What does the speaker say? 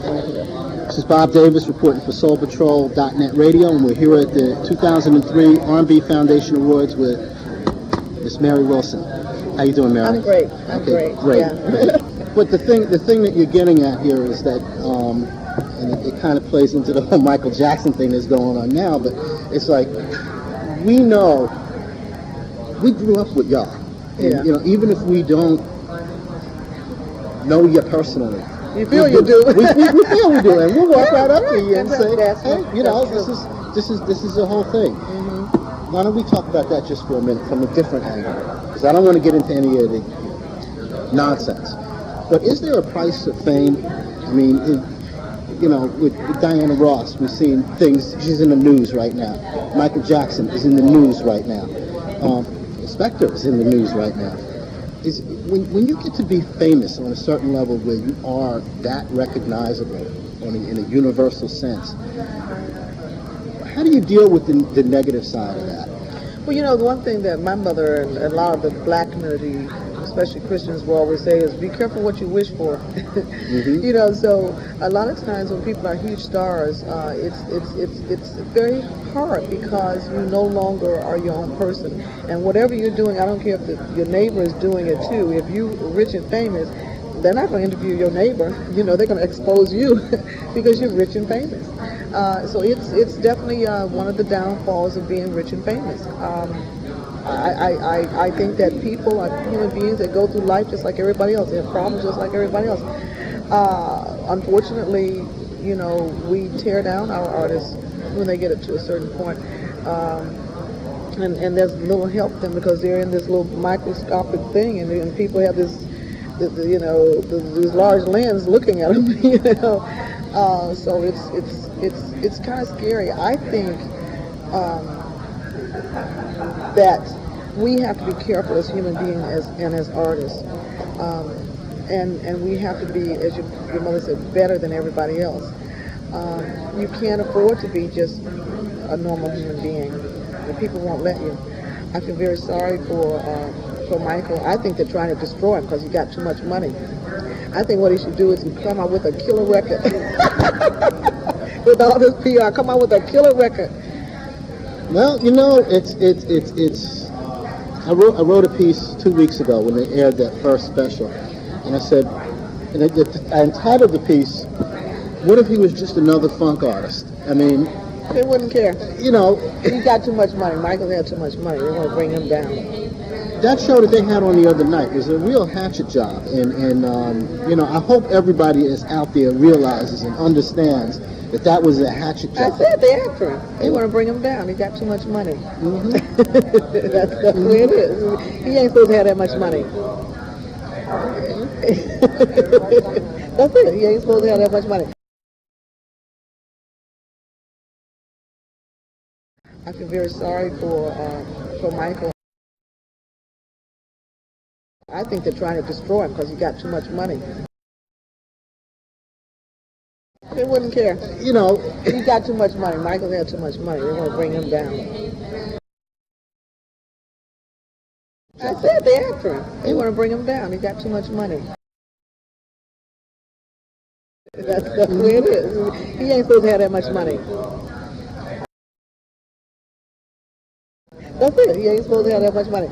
This is Bob Davis reporting for SoulPatrol.net Radio, and we're here at the 2003 R&B Foundation Awards with Miss Mary Wilson. How you doing, Mary? I'm great. I'm okay, great. Yeah. Great. But the thing that you're getting at here is that, and it kind of plays into the whole Michael Jackson thing that's going on now, but it's like, we know, we grew up with y'all. And, Yeah. you know, even if we don't know you personally, You feel you do. we feel we do, and we'll walk right up to you and say, That's hey, you know, this is the whole thing. Mm-hmm. Why don't we talk about that just for a minute from a different angle? Because I don't want to get into any of the nonsense. But is there a price of fame? I mean, you know, with Diana Ross, we've seen things. She's in the news right now. Michael Jackson is in the news right now. Spectre is in the news right now. Is when you get to be famous on a certain level where you are that recognizable in a universal sense, how do you deal with the negative side of that? Well, you know, the one thing that my mother and a lot of the black community, especially Christians, will always say is be careful what you wish for. Mm-hmm. You know, so a lot of times when people are huge stars, it's very hard because you no longer are your own person. And whatever you're doing, I don't care if your neighbor is doing it too. If you're rich and famous, they're not going to interview your neighbor. You know, they're going to expose you because you're rich and famous. So it's definitely one of the downfalls of being rich and famous. I think that people are human beings that go through life just like everybody else. They have problems just like everybody else. Unfortunately, you know, we tear down our artists when they get it to a certain point. And there's little help them because they're in this little microscopic thing, and people have this, you know, these large lens looking at them. You know, so it's kind of scary. I think that we have to be careful as human beings and as artists, and we have to be, as your mother said, better than everybody else. You can't afford to be just a normal human being. The people won't let you. I feel very sorry for Michael. I think they're trying to destroy him because he got too much money. I think what he should do is come out with a killer record. With all this PR, come out with a killer record. Well, you know, it's. I wrote a piece 2 weeks ago when they aired that first special, and I said, and I entitled the piece, "What if he was just another funk artist?" I mean, they wouldn't care. You know, he got too much money. Michael had too much money. They want to bring him down. That show that they had on the other night was a real hatchet job, and you know, I hope everybody is out there realizes and understands that was a hatchet job. I said they after him. They want to bring him down. He got too much money. Mm-hmm. That's the way it is. He ain't supposed to have that much money. That's it. He ain't supposed to have that much money. I feel very sorry for Michael. I think they're trying to destroy him because he got too much money. They wouldn't care. You know, he got too much money. Michael had too much money. They want to bring him down. I said they after him. They want to bring him down. He got too much money. That's the way it is. He ain't supposed to have that much money. That's it. He ain't supposed to have that much money.